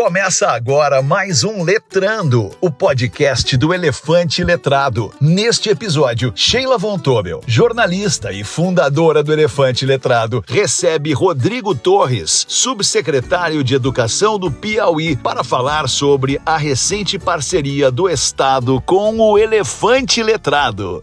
Começa agora mais um Letrando, o podcast do Elefante Letrado. Neste episódio, Sheila Von Tobel, jornalista e fundadora do Elefante Letrado, recebe Rodrigo Torres, subsecretário de Educação do Piauí, para falar sobre a recente parceria do Estado com o Elefante Letrado.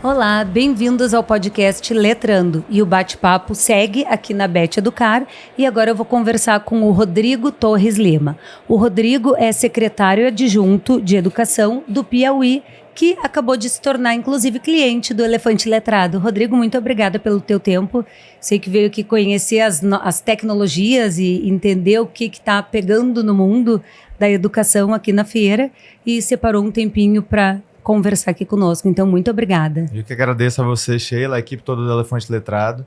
Olá, bem-vindos ao podcast Letrando. E o bate-papo segue aqui na Bet Educar e agora eu vou conversar com o Rodrigo Torres Lima. O Rodrigo é secretário adjunto de Educação do Piauí, que acabou de se tornar, inclusive, cliente do Elefante Letrado. Rodrigo, muito obrigada pelo teu tempo. Sei que veio aqui conhecer as tecnologias e entender o que está pegando no mundo da educação aqui na feira e separou um tempinho para conversar aqui conosco, então muito obrigada. Eu que agradeço a você, Sheila, a equipe toda do Elefante Letrado.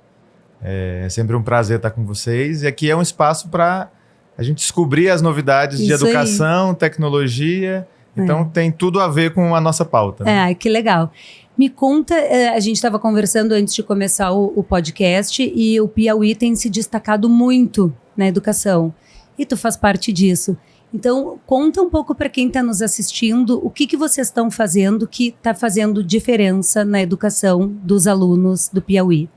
É sempre um prazer estar com vocês. E aqui é um espaço para a gente descobrir as novidades de educação, tecnologia. Então tem tudo a ver com a nossa pauta. Né? Que legal. Me conta, a gente estava conversando antes de começar o podcast e o Piauí tem se destacado muito na educação. E tu faz parte disso. Então, conta um pouco para quem está nos assistindo o que vocês estão fazendo que está fazendo diferença na educação dos alunos do Piauí.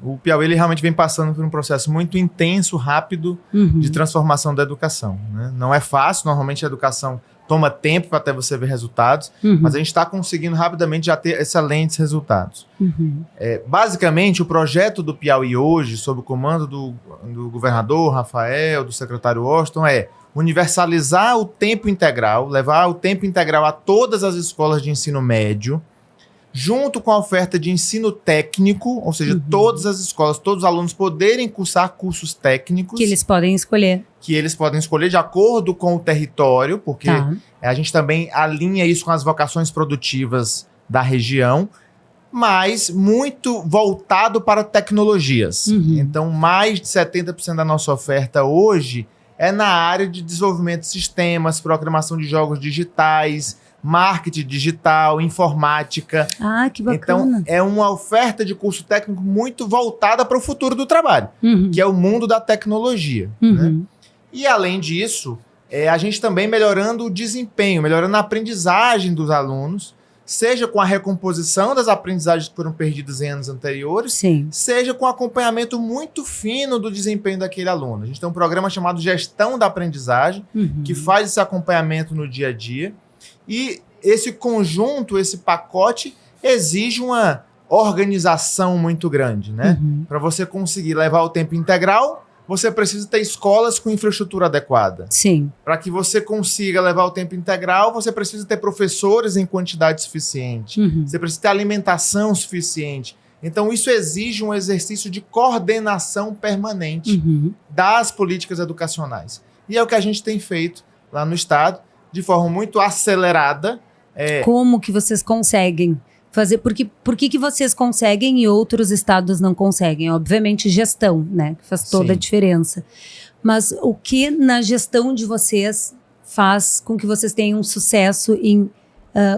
O Piauí ele realmente vem passando por um processo muito intenso, rápido, de transformação da educação. Né? Não é fácil, normalmente a educação toma tempo para até você ver resultados, mas a gente está conseguindo rapidamente já ter excelentes resultados. Basicamente, o projeto do Piauí hoje, sob o comando do governador Rafael, do secretário Washington, é universalizar o tempo integral, levar o tempo integral a todas as escolas de ensino médio, junto com a oferta de ensino técnico, ou seja, todas as escolas, todos os alunos poderem cursar cursos técnicos. Que eles podem escolher. Que eles podem escolher de acordo com o território, porque a gente também alinha isso com as vocações produtivas da região, mas muito voltado para tecnologias. Então, mais de 70% da nossa oferta hoje é na área de desenvolvimento de sistemas, programação de jogos digitais, marketing digital, informática. Que bacana. Então, é uma oferta de curso técnico muito voltada para o futuro do trabalho, que é o mundo da tecnologia. Né? E, além disso, a gente também melhorando o desempenho, melhorando a aprendizagem dos alunos, seja com a recomposição das aprendizagens que foram perdidas em anos anteriores, seja com acompanhamento muito fino do desempenho daquele aluno. A gente tem um programa chamado Gestão da Aprendizagem, que faz esse acompanhamento no dia a dia. E esse conjunto, esse pacote, exige uma organização muito grande, né? Para você conseguir levar o tempo integral, você precisa ter escolas com infraestrutura adequada. Para que você consiga levar o tempo integral, você precisa ter professores em quantidade suficiente. Você precisa ter alimentação suficiente. Então, isso exige um exercício de coordenação permanente das políticas educacionais. E é o que a gente tem feito lá no Estado, de forma muito acelerada. Como que vocês conseguem fazer? Por que vocês conseguem e outros estados não conseguem? Obviamente gestão, né? Que faz toda a diferença. Mas o que na gestão de vocês faz com que vocês tenham sucesso em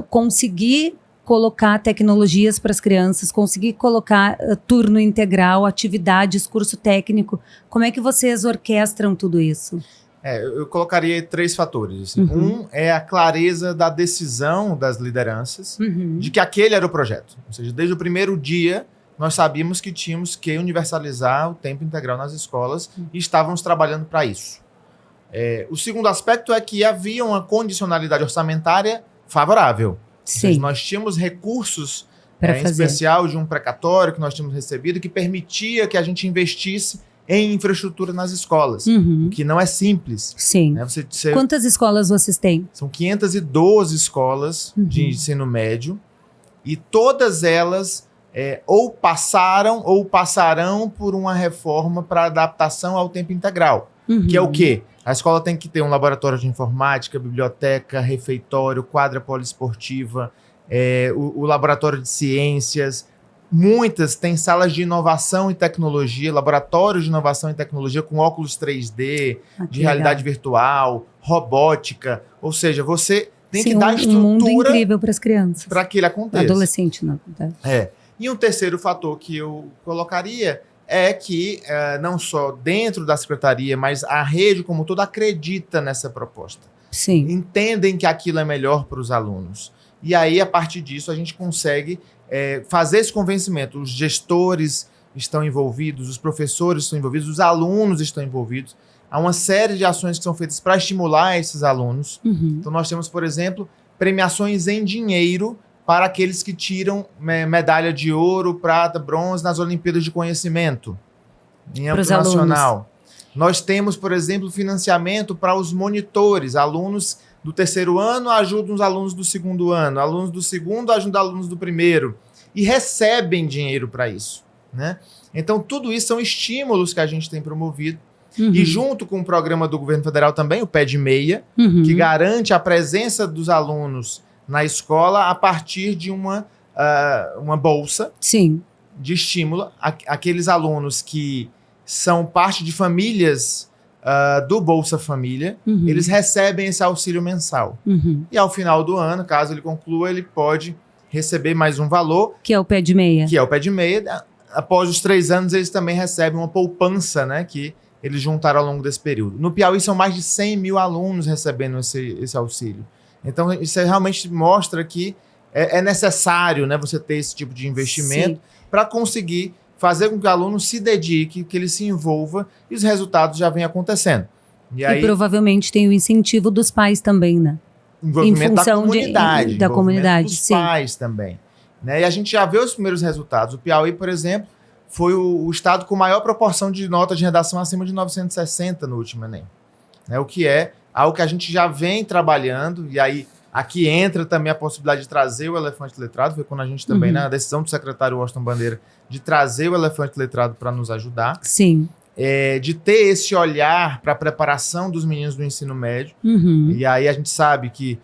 conseguir colocar tecnologias para as crianças, conseguir colocar turno integral, atividades, curso técnico? Como é que vocês orquestram tudo isso? Eu colocaria 3 fatores. Um é a clareza da decisão das lideranças de que aquele era o projeto. Ou seja, desde o primeiro dia, nós sabíamos que tínhamos que universalizar o tempo integral nas escolas e estávamos trabalhando para isso. O segundo aspecto é que havia uma condicionalidade orçamentária favorável. Ou seja, nós tínhamos recursos, em especial de um precatório que nós tínhamos recebido, que permitia que a gente investisse em infraestrutura nas escolas, o que não é simples. Né? Quantas escolas vocês têm? São 512 escolas de ensino médio e todas elas ou passaram ou passarão por uma reforma para adaptação ao tempo integral, que é o quê? A escola tem que ter um laboratório de informática, biblioteca, refeitório, quadra poliesportiva, o laboratório de ciências. Muitas têm salas de inovação e tecnologia, laboratórios de inovação e tecnologia com óculos 3D, de realidade virtual, robótica. Ou seja, você tem que dar estrutura... um mundo incrível para as crianças. Para que ele aconteça. Adolescente, não. E um terceiro fator que eu colocaria é que não só dentro da secretaria, mas a rede como toda acredita nessa proposta. Sim. Entendem que aquilo é melhor para os alunos. E aí, a partir disso, a gente consegue fazer esse convencimento. Os gestores estão envolvidos, os professores estão envolvidos, os alunos estão envolvidos. Há uma série de ações que são feitas para estimular esses alunos. Então, nós temos, por exemplo, premiações em dinheiro para aqueles que tiram medalha de ouro, prata, bronze nas Olimpíadas de Conhecimento, em âmbito nacional. Nós temos, por exemplo, financiamento para os monitores. Alunos do terceiro ano ajudam os alunos do segundo ano. Alunos do segundo ajudam alunos do primeiro. E recebem dinheiro para isso, né? Então, tudo isso são estímulos que a gente tem promovido. E junto com o programa do governo federal também, o Pé de Meia, que garante a presença dos alunos na escola a partir de uma bolsa de estímulo. Aqueles alunos que são parte de famílias do Bolsa Família, eles recebem esse auxílio mensal. E ao final do ano, caso ele conclua, ele pode receber mais um valor. Que é o Pé de Meia. Que é o Pé de Meia. Após os 3 anos, eles também recebem uma poupança, né, que eles juntaram ao longo desse período. No Piauí, são mais de 100 mil alunos recebendo esse auxílio. Então, isso realmente mostra que é necessário, né, você ter esse tipo de investimento para conseguir fazer com que o aluno se dedique, que ele se envolva e os resultados já vêm acontecendo. E aí, provavelmente tem o incentivo dos pais também, né? Envolvimento em função da comunidade, dos pais também. Né? E a gente já vê os primeiros resultados. O Piauí, por exemplo, foi o estado com maior proporção de nota de redação acima de 960 no último Enem. Né? O que é algo que a gente já vem trabalhando, e aí aqui entra também a possibilidade de trazer o elefante letrado, foi quando a gente também, na decisão do secretário Washington Bandeira, de trazer o elefante letrado para nos ajudar. Sim. De ter esse olhar para a preparação dos meninos do ensino médio. E aí a gente sabe que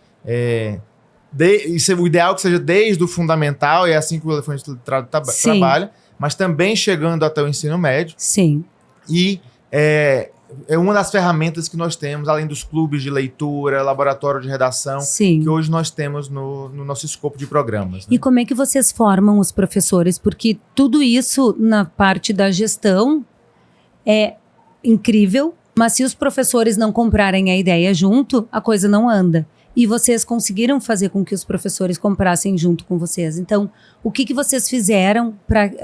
o ideal é que seja desde o fundamental, é assim que o elefante letrado trabalha, mas também chegando até o ensino médio. Sim. E é uma das ferramentas que nós temos, além dos clubes de leitura, laboratório de redação, que hoje nós temos no nosso escopo de programas. Né? E como é que vocês formam os professores? Porque tudo isso na parte da gestão é incrível, mas se os professores não comprarem a ideia junto, a coisa não anda. E vocês conseguiram fazer com que os professores comprassem junto com vocês. Então, o que vocês fizeram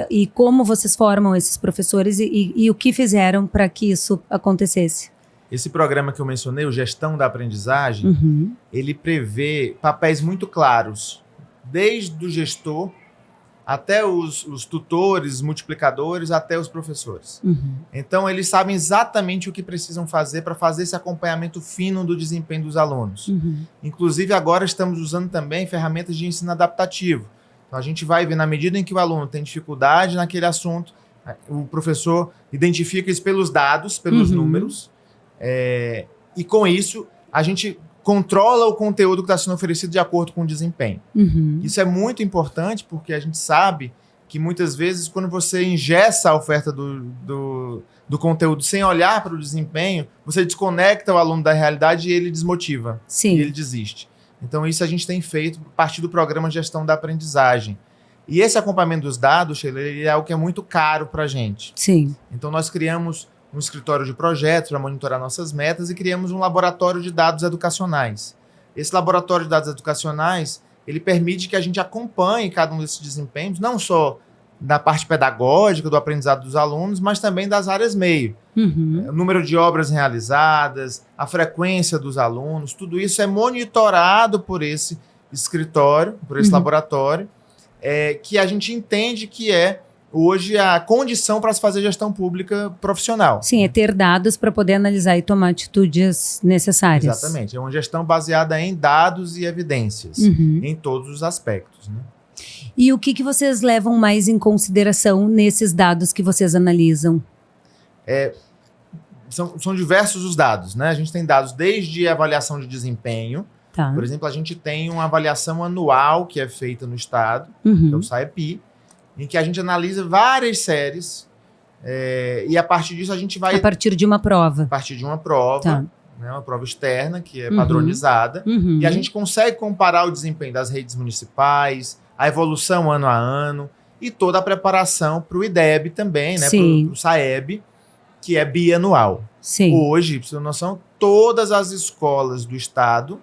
e como vocês formam esses professores e o que fizeram para que isso acontecesse? Esse programa que eu mencionei, o Gestão da Aprendizagem, ele prevê papéis muito claros, desde o gestor até os tutores, multiplicadores, até os professores. Então, eles sabem exatamente o que precisam fazer para fazer esse acompanhamento fino do desempenho dos alunos. Inclusive, agora estamos usando também ferramentas de ensino adaptativo. Então, a gente vai ver, na medida em que o aluno tem dificuldade naquele assunto, o professor identifica isso pelos dados, pelos números, e com isso, a gente controla o conteúdo que está sendo oferecido de acordo com o desempenho. Isso é muito importante porque a gente sabe que muitas vezes quando você engessa a oferta do conteúdo sem olhar para o desempenho, você desconecta o aluno da realidade e ele desmotiva. E ele desiste. Então isso a gente tem feito a partir do programa Gestão da Aprendizagem. E esse acompanhamento dos dados, Sheila, é algo que é muito caro para a gente. Então nós criamos um escritório de projetos para monitorar nossas metas e criamos um laboratório de dados educacionais. Esse laboratório de dados educacionais, ele permite que a gente acompanhe cada um desses desempenhos, não só da parte pedagógica, do aprendizado dos alunos, mas também das áreas meio. O número de obras realizadas, a frequência dos alunos, tudo isso é monitorado por esse escritório, por esse laboratório, que a gente entende que é hoje a condição para se fazer gestão pública profissional. Sim, é ter dados para poder analisar e tomar atitudes necessárias. Exatamente. É uma gestão baseada em dados e evidências, em todos os aspectos. Né? E o que vocês levam mais em consideração nesses dados que vocês analisam? São diversos os dados, né? A gente tem dados desde avaliação de desempenho. Por exemplo, a gente tem uma avaliação anual que é feita no Estado, que é o SAEPI, em que a gente analisa várias séries e a partir disso a gente vai... A partir de uma prova. A partir de uma prova, né, uma prova externa que é padronizada, e a gente consegue comparar o desempenho das redes municipais, a evolução ano a ano, e toda a preparação para o IDEB também, né? Para o SAEB, que é bianual. Sim. Hoje, para você ter noção, todas as escolas do estado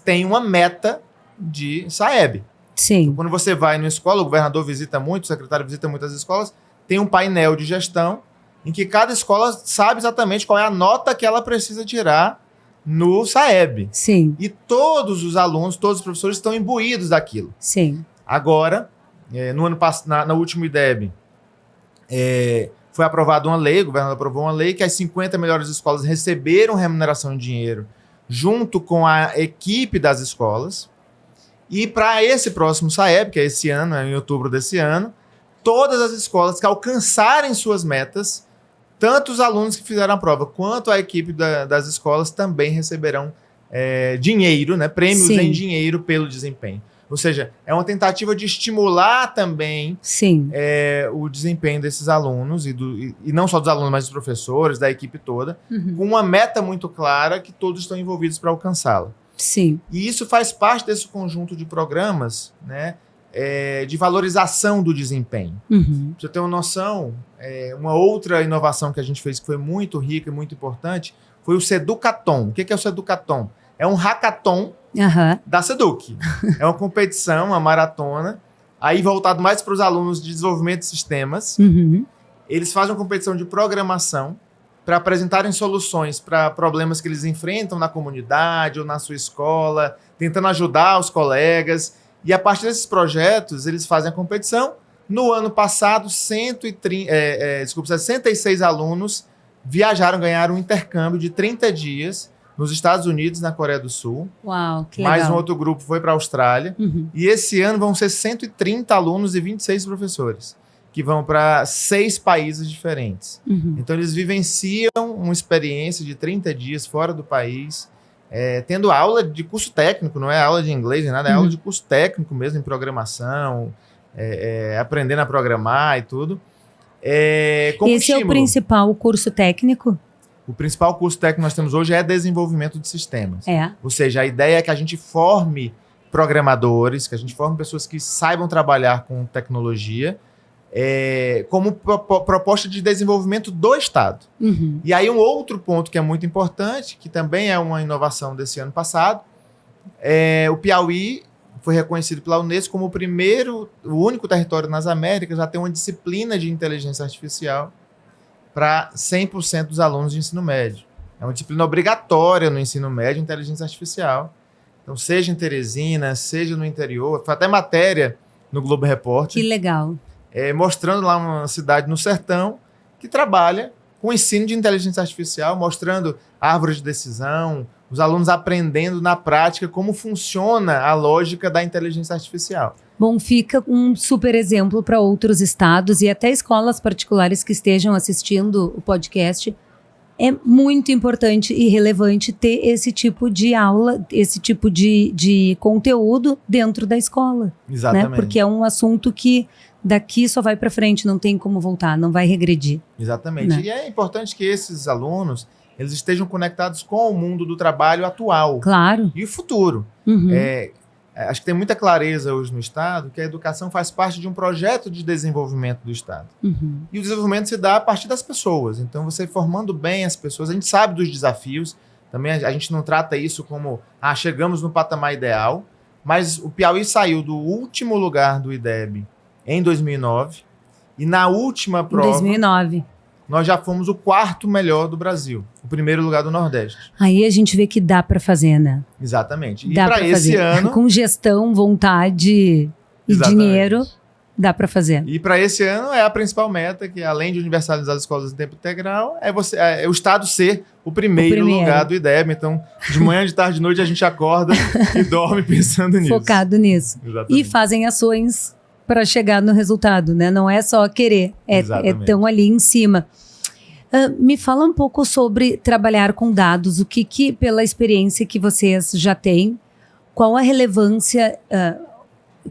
têm uma meta de SAEB. Sim. Então, quando você vai numa escola, o governador visita muito, o secretário visita muitas escolas, tem um painel de gestão em que cada escola sabe exatamente qual é a nota que ela precisa tirar no SAEB. Sim. E todos os alunos, todos os professores estão imbuídos daquilo. Sim. Agora, no ano passado, no último IDEB, foi aprovada uma lei, o governador aprovou uma lei que as 50 melhores escolas receberam remuneração em dinheiro junto com a equipe das escolas. E para esse próximo SAEB, que é esse ano, em outubro desse ano, todas as escolas que alcançarem suas metas, tanto os alunos que fizeram a prova quanto a equipe das escolas também receberão dinheiro, né, prêmios Sim. em dinheiro pelo desempenho. Ou seja, é uma tentativa de estimular também o desempenho desses alunos, e não só dos alunos, mas dos professores, da equipe toda, com uma meta muito clara que todos estão envolvidos para alcançá-la. Sim. E isso faz parte desse conjunto de programas, né, de valorização do desempenho. Uhum. Pra você ter uma noção, uma outra inovação que a gente fez que foi muito rica e muito importante foi o Seducaton. O que é o Seducaton? É um hackathon da Seduc. É uma competição, uma maratona, aí voltado mais para os alunos de desenvolvimento de sistemas. Uhum. Eles fazem uma competição de programação para apresentarem soluções para problemas que eles enfrentam na comunidade ou na sua escola, tentando ajudar os colegas. E a partir desses projetos, eles fazem a competição. No ano passado, 66 alunos ganharam um intercâmbio de 30 dias nos Estados Unidos e na Coreia do Sul. Uau, que legal. Mais um outro grupo foi para a Austrália. Uhum. E esse ano vão ser 130 alunos e 26 professores, que vão para 6 países diferentes. Uhum. Então, eles vivenciam uma experiência de 30 dias fora do país, tendo aula de curso técnico, não é aula de inglês nem nada, é aula de curso técnico mesmo, em programação, aprendendo a programar e tudo. Esse é o principal curso técnico? O principal curso técnico que nós temos hoje é desenvolvimento de sistemas. Ou seja, a ideia é que a gente forme programadores, que a gente forme pessoas que saibam trabalhar com tecnologia, como proposta de desenvolvimento do Estado. Uhum. E aí um outro ponto que é muito importante, que também é uma inovação desse ano passado, o Piauí foi reconhecido pela Unesco como o único território nas Américas a ter uma disciplina de inteligência artificial para 100% dos alunos de ensino médio. É uma disciplina obrigatória no ensino médio, inteligência artificial. Então, seja em Teresina, seja no interior, foi até matéria no Globo Repórter. Que legal. Mostrando lá uma cidade no sertão que trabalha com ensino de inteligência artificial, mostrando árvores de decisão, os alunos aprendendo na prática como funciona a lógica da inteligência artificial. Bom, fica um super exemplo para outros estados e até escolas particulares que estejam assistindo o podcast. É muito importante e relevante ter esse tipo de aula, esse tipo de conteúdo dentro da escola. Exatamente. Né? Porque é um assunto que daqui só vai para frente, não tem como voltar, não vai regredir. Exatamente. Né? E é importante que esses alunos eles estejam conectados com o mundo do trabalho atual. Claro. E o futuro. Uhum. Acho que tem muita clareza hoje no Estado que a educação faz parte de um projeto de desenvolvimento do Estado. Uhum. E o desenvolvimento se dá a partir das pessoas. Então, você formando bem as pessoas, a gente sabe dos desafios. Também a gente não trata isso como, chegamos no patamar ideal. Mas o Piauí saiu do último lugar do IDEB em 2009. E na última prova... Em 2009. Nós já fomos o 4º melhor do Brasil, o 1º lugar do Nordeste. Aí a gente vê que dá para fazer, né? Exatamente. E para esse ano... Com gestão, vontade e dinheiro, dá para fazer. E para esse ano é a principal meta, que além de universalizar as escolas em tempo integral, é o Estado ser o primeiro lugar do IDEB. Então, de manhã, de tarde, de noite, a gente acorda e dorme pensando nisso. Focado nisso. Exatamente. E fazem ações para chegar no resultado, né? Não é só querer, tão ali em cima. Me fala um pouco sobre trabalhar com dados, o que pela experiência que vocês já têm, qual a relevância,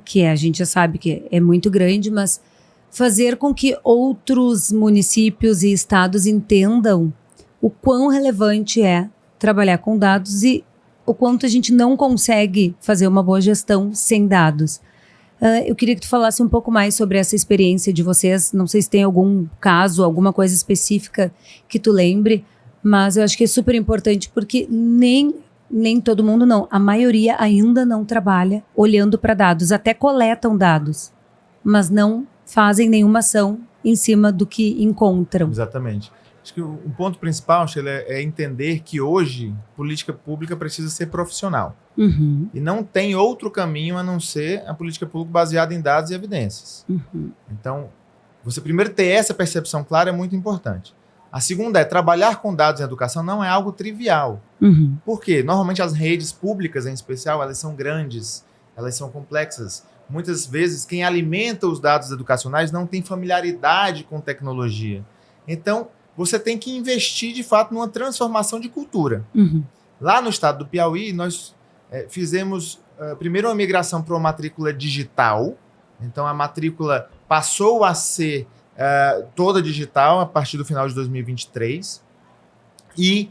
que a gente já sabe que é muito grande, mas fazer com que outros municípios e estados entendam o quão relevante é trabalhar com dados e o quanto a gente não consegue fazer uma boa gestão sem dados. Eu queria que tu falasse um pouco mais sobre essa experiência de vocês. Não sei se tem algum caso, alguma coisa específica que tu lembre, mas eu acho que é super importante porque nem todo mundo não. A maioria ainda não trabalha olhando para dados, até coletam dados, mas não fazem nenhuma ação em cima do que encontram. Exatamente. Acho que o ponto principal, Sheila, é entender que hoje política pública precisa ser profissional. Uhum. E não tem outro caminho a não ser a política pública baseada em dados e evidências. Uhum. Então, você primeiro ter essa percepção clara é muito importante. A segunda é, trabalhar com dados em educação não é algo trivial. Uhum. Por quê? Normalmente as redes públicas, em especial, elas são grandes, elas são complexas. Muitas vezes, quem alimenta os dados educacionais não tem familiaridade com tecnologia. Então, você tem que investir, de fato, numa transformação de cultura. Uhum. Lá no estado do Piauí, nós fizemos primeiro uma migração para uma matrícula digital. Então, a matrícula passou a ser toda digital a partir do final de 2023 e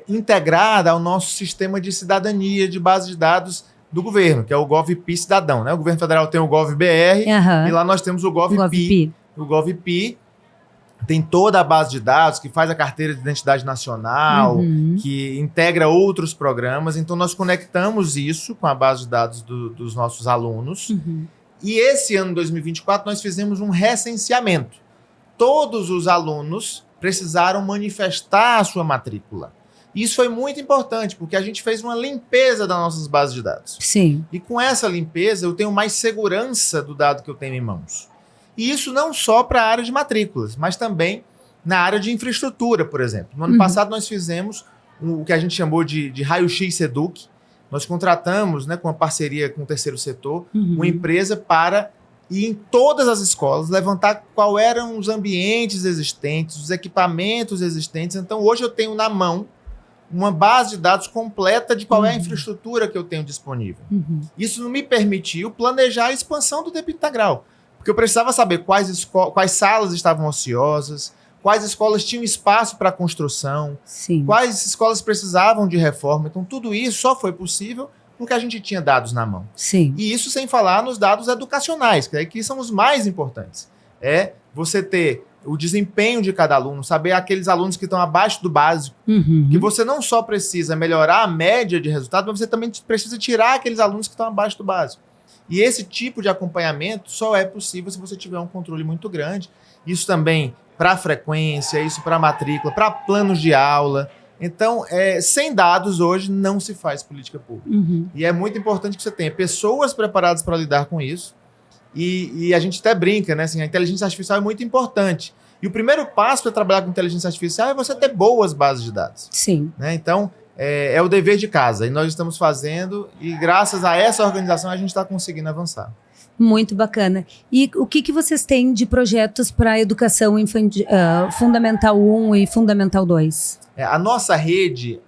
integrada ao nosso sistema de cidadania de base de dados do governo, que é o GovPi Cidadão. Né? O governo federal tem o GovBR e lá nós temos o GovPi. O GovPi tem toda a base de dados que faz a carteira de identidade nacional, que integra outros programas. Então, nós conectamos isso com a base de dados dos nossos alunos. E esse ano, 2024, nós fizemos um recenseamento. Todos os alunos precisaram manifestar a sua matrícula. Isso foi muito importante, porque a gente fez uma limpeza das nossas bases de dados. Sim. E com essa limpeza, eu tenho mais segurança do dado que eu tenho em mãos. E isso não só para a área de matrículas, mas também na área de infraestrutura, por exemplo. No ano passado, nós fizemos o que a gente chamou de raio-x Seduc. Nós contratamos, né, com uma parceria com o terceiro setor, uma empresa para ir em todas as escolas, levantar quais eram os ambientes existentes, os equipamentos existentes. Então, hoje eu tenho na mão uma base de dados completa de qual é a infraestrutura que eu tenho disponível. Isso não me permitiu planejar a expansão do tempo integral, porque eu precisava saber quais salas estavam ociosas, quais escolas tinham espaço para construção, quais escolas precisavam de reforma. Então, tudo isso só foi possível porque a gente tinha dados na mão. Sim. E isso sem falar nos dados educacionais, que aqui são os mais importantes. É você ter o desempenho de cada aluno, saber aqueles alunos que estão abaixo do básico, que você não só precisa melhorar a média de resultado, mas você também precisa tirar aqueles alunos que estão abaixo do básico. E esse tipo de acompanhamento só é possível se você tiver um controle muito grande. Isso também para frequência, isso para matrícula, para planos de aula. Então, sem dados hoje não se faz política pública. E é muito importante que você tenha pessoas preparadas para lidar com isso. E a gente até brinca, né? Assim, a inteligência artificial é muito importante. E o primeiro passo para trabalhar com inteligência artificial é você ter boas bases de dados. Sim. Né? Então, é o dever de casa. E nós estamos fazendo, e graças a essa organização a gente está conseguindo avançar. Muito bacana. E o que vocês têm de projetos para a educação Fundamental 1 e Fundamental 2? A nossa rede,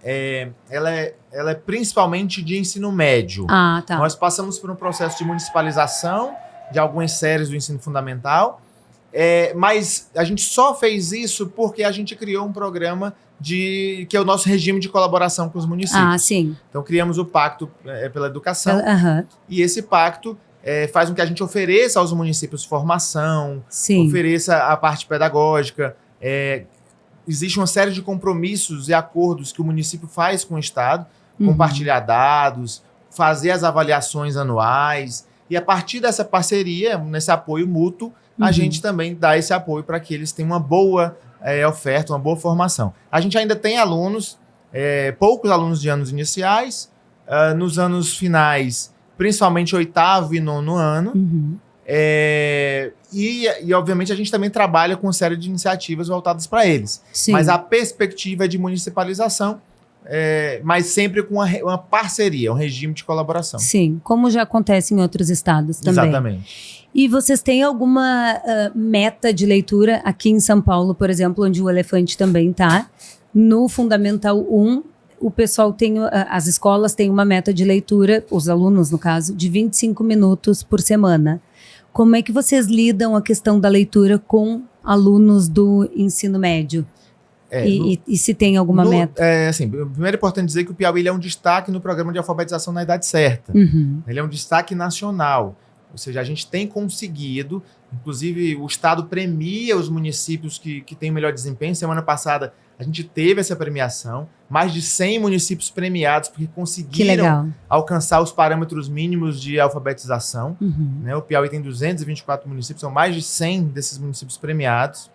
ela é principalmente de ensino médio. Ah, tá. Nós passamos por um processo de municipalização de algumas séries do ensino fundamental, mas a gente só fez isso porque a gente criou um programa que é o nosso regime de colaboração com os municípios. Ah, sim. Então, criamos o Pacto pela Educação, e esse pacto faz com que a gente ofereça aos municípios formação, ofereça a parte pedagógica. Existe uma série de compromissos e acordos que o município faz com o Estado, compartilhar dados, fazer as avaliações anuais, e a partir dessa parceria, nesse apoio mútuo, a gente também dá esse apoio para que eles tenham uma boa oferta, uma boa formação. A gente ainda tem alunos, poucos alunos de anos iniciais, nos anos finais, principalmente 8º e 9º ano, e obviamente a gente também trabalha com uma série de iniciativas voltadas para eles. Sim. Mas a perspectiva é de municipalização, mas sempre com uma parceria, um regime de colaboração. Sim, como já acontece em outros estados também. Exatamente. E vocês têm alguma meta de leitura aqui em São Paulo, por exemplo, onde o Elefante também está? No Fundamental 1, o pessoal as escolas têm uma meta de leitura, os alunos no caso, de 25 minutos por semana. Como é que vocês lidam a questão da leitura com alunos do ensino médio? E se tem alguma meta? Assim, primeiro é importante dizer que o Piauí é um destaque no programa de alfabetização na idade certa. Ele é um destaque nacional. Ou seja, a gente tem conseguido, inclusive o Estado premia os municípios que têm o melhor desempenho. Semana passada a gente teve essa premiação, mais de 100 municípios premiados porque conseguiram alcançar os parâmetros mínimos de alfabetização. Né? O Piauí tem 224 municípios, são mais de 100 desses municípios premiados.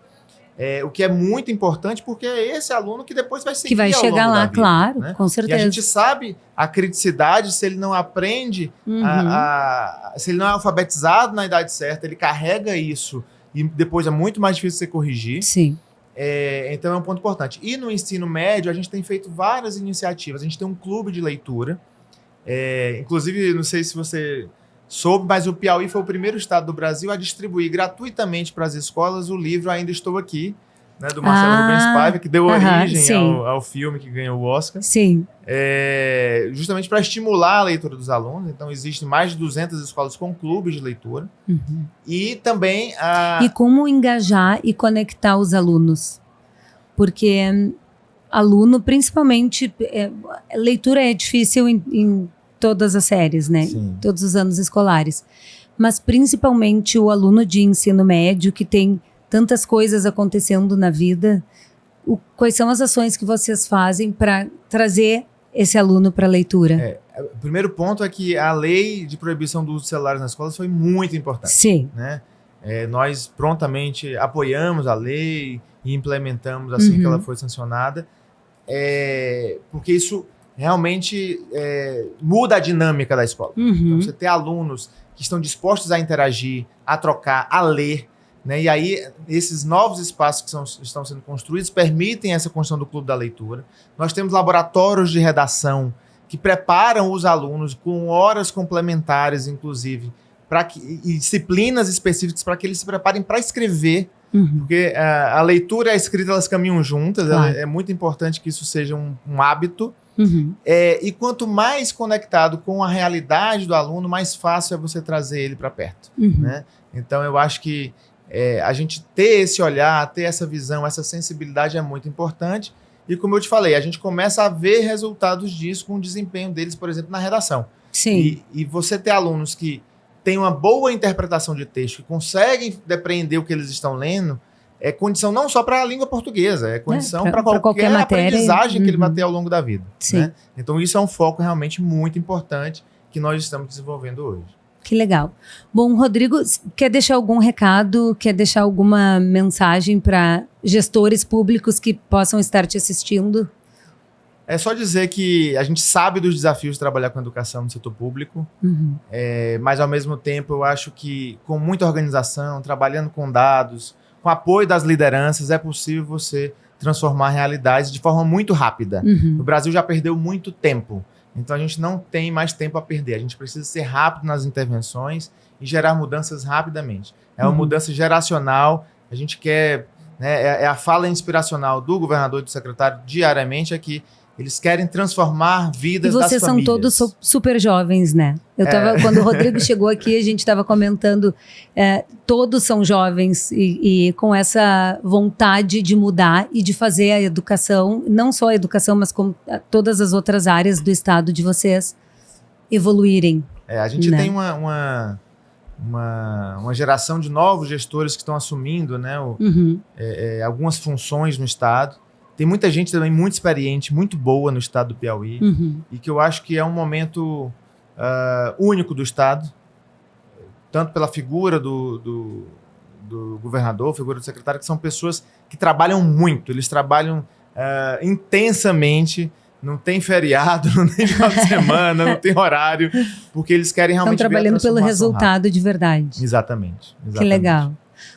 O que é muito importante, porque é esse aluno que depois vai seguir que vai chegar lá, vida, claro, né? Com certeza. E a gente sabe a criticidade, se ele não aprende, se ele não é alfabetizado na idade certa, ele carrega isso e depois é muito mais difícil você corrigir. Sim. Então é um ponto importante. E no ensino médio, a gente tem feito várias iniciativas. A gente tem um clube de leitura. Inclusive, não sei se você soube, mas o Piauí foi o primeiro estado do Brasil a distribuir gratuitamente para as escolas o livro Ainda Estou Aqui, né, do Marcelo Rubens Paiva, que deu origem ao filme que ganhou o Oscar. Sim. Justamente para estimular a leitura dos alunos. Então, existem mais de 200 escolas com clubes de leitura. E também... E como engajar e conectar os alunos? Porque aluno, principalmente... leitura é difícil em todas as séries, né? Sim. Todos os anos escolares. Mas principalmente o aluno de ensino médio, que tem tantas coisas acontecendo na vida. Quais são as ações que vocês fazem para trazer esse aluno para a leitura? O primeiro ponto é que a lei de proibição do uso de celulares nas escolas foi muito importante. Sim. Né? Nós prontamente apoiamos a lei e implementamos assim que ela foi sancionada, porque isso realmente muda a dinâmica da escola. Então, você ter alunos que estão dispostos a interagir, a trocar, a ler, né? E aí esses novos espaços que estão sendo construídos permitem essa construção do clube da leitura. Nós temos laboratórios de redação que preparam os alunos com horas complementares, inclusive, e disciplinas específicas para que eles se preparem para escrever, porque a leitura e a escrita, elas caminham juntas. Claro. É muito importante que isso seja um hábito. E quanto mais conectado com a realidade do aluno, mais fácil é você trazer ele para perto. Né? Então, eu acho que a gente ter esse olhar, ter essa visão, essa sensibilidade é muito importante. E como eu te falei, a gente começa a ver resultados disso com o desempenho deles, por exemplo, na redação. Sim. E você ter alunos que têm uma boa interpretação de texto, que conseguem depreender o que eles estão lendo, é condição não só para a língua portuguesa, é condição para qualquer matéria, aprendizagem que ele vai ter ao longo da vida. Né? Então isso é um foco realmente muito importante que nós estamos desenvolvendo hoje. Que legal. Bom, Rodrigo, quer deixar algum recado, quer deixar alguma mensagem para gestores públicos que possam estar te assistindo? É só dizer que a gente sabe dos desafios de trabalhar com educação no setor público, mas ao mesmo tempo eu acho que com muita organização, trabalhando com dados, com apoio das lideranças, é possível você transformar realidades de forma muito rápida. O Brasil já perdeu muito tempo, então a gente não tem mais tempo a perder. A gente precisa ser rápido nas intervenções e gerar mudanças rapidamente. É uma mudança geracional, a gente quer... Né, a fala inspiracional do governador e do secretário diariamente é que eles querem transformar vidas das famílias. E vocês são todos super jovens, né? Quando o Rodrigo chegou aqui, a gente estava comentando, todos são jovens e com essa vontade de mudar e de fazer a educação, não só a educação, mas como todas as outras áreas do estado de vocês evoluírem. A gente tem uma geração de novos gestores que estão assumindo, né, algumas funções no estado. Tem muita gente também muito experiente, muito boa no estado do Piauí, e que eu acho que é um momento único do estado, tanto pela figura do governador, figura do secretário, que são pessoas que trabalham muito, eles trabalham intensamente, não tem feriado, não tem final de semana, não tem horário, porque eles querem realmente estão trabalhando pelo resultado rápido. De verdade. Exatamente. Que legal.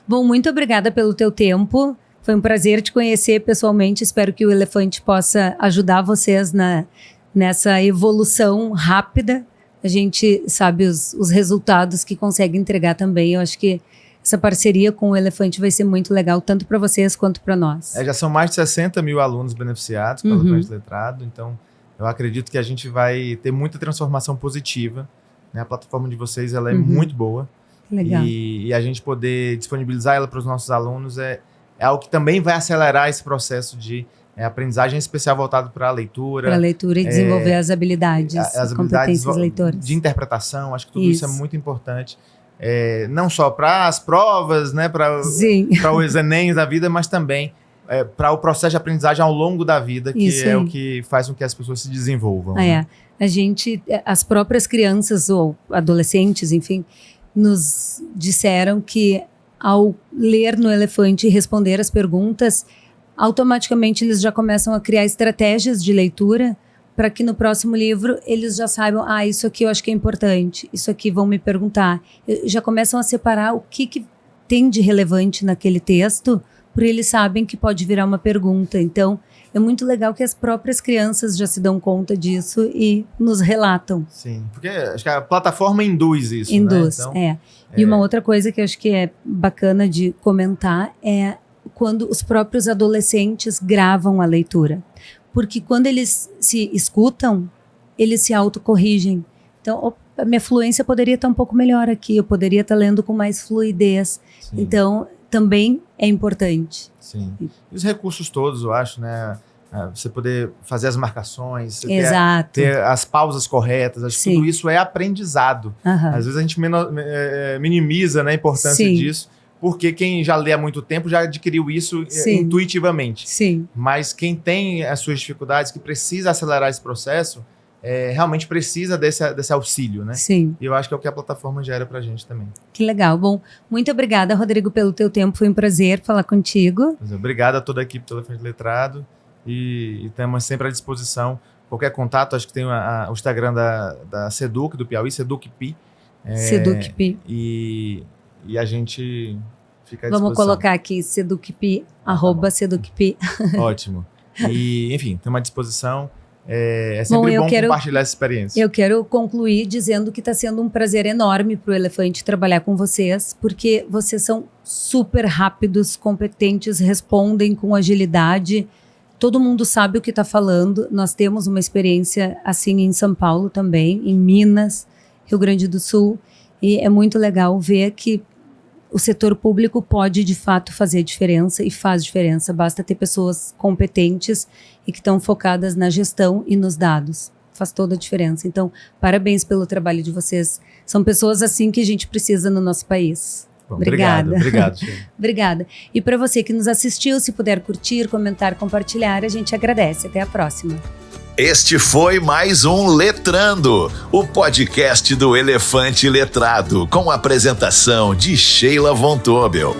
Bom, muito obrigada pelo teu tempo. Foi um prazer te conhecer pessoalmente. Espero que o Elefante possa ajudar vocês nessa evolução rápida. A gente sabe os resultados que consegue entregar também. Eu acho que essa parceria com o Elefante vai ser muito legal, tanto para vocês quanto para nós. Já são mais de 60 mil alunos beneficiados pelo Elefante Letrado, então eu acredito que a gente vai ter muita transformação positiva. Né? A plataforma de vocês ela é muito boa. Legal. E a gente poder disponibilizar ela para os nossos alunos é algo que também vai acelerar esse processo de aprendizagem especial voltado para a leitura. Para a leitura e desenvolver as habilidades, as competências leitoras. De interpretação, acho que tudo isso é muito importante. não só para as provas, né, para os Enems da vida, mas também para o processo de aprendizagem ao longo da vida, que é o que faz com que as pessoas se desenvolvam. Né? As próprias crianças ou adolescentes, enfim, nos disseram que ao ler no Elefante e responder as perguntas, automaticamente eles já começam a criar estratégias de leitura para que no próximo livro eles já saibam, isso aqui eu acho que é importante, isso aqui vão me perguntar. Já começam a separar o que tem de relevante naquele texto, porque eles sabem que pode virar uma pergunta. Então, é muito legal que as próprias crianças já se dão conta disso e nos relatam. Sim, porque acho que a plataforma induz isso, Induz, né? Então, E uma outra coisa que eu acho que é bacana de comentar é quando os próprios adolescentes gravam a leitura. Porque quando eles se escutam, eles se autocorrigem. Então, a minha fluência poderia estar um pouco melhor aqui, eu poderia estar lendo com mais fluidez. Sim. Então, também é importante. Sim. E os recursos todos, eu acho, né? Você poder fazer as marcações, você ter as pausas corretas, acho que tudo isso é aprendizado. Às vezes a gente minimiza, né, a importância disso, porque quem já lê há muito tempo já adquiriu isso intuitivamente. Sim. Mas quem tem as suas dificuldades, que precisa acelerar esse processo, realmente precisa desse auxílio, né? Sim. E eu acho que é o que a plataforma gera pra gente também. Que legal. Bom, muito obrigada, Rodrigo, pelo teu tempo. Foi um prazer falar contigo. Obrigado a toda a equipe do Elefante Letrado. E estamos sempre à disposição. Qualquer contato, acho que tem o Instagram da Seduc, do Piauí, SeducPi. SeducPi. E a gente fica à disposição. Vamos colocar aqui, SeducPi, @SeducPi. Ótimo. E, enfim, estamos à disposição. É sempre bom compartilhar essa experiência. Eu quero concluir dizendo que está sendo um prazer enorme para o Elefante trabalhar com vocês, porque vocês são super rápidos, competentes, respondem com agilidade. Todo mundo sabe o que está falando. Nós temos uma experiência assim em São Paulo também, em Minas, Rio Grande do Sul. E é muito legal ver que o setor público pode, de fato, fazer diferença e faz diferença. Basta ter pessoas competentes e que estão focadas na gestão e nos dados. Faz toda a diferença. Então, parabéns pelo trabalho de vocês. São pessoas assim que a gente precisa no nosso país. Bom, obrigado. Obrigada. E para você que nos assistiu, se puder curtir, comentar, compartilhar, a gente agradece. Até a próxima. Este foi mais um Letrando, o podcast do Elefante Letrado, com a apresentação de Sheila Von Tobel.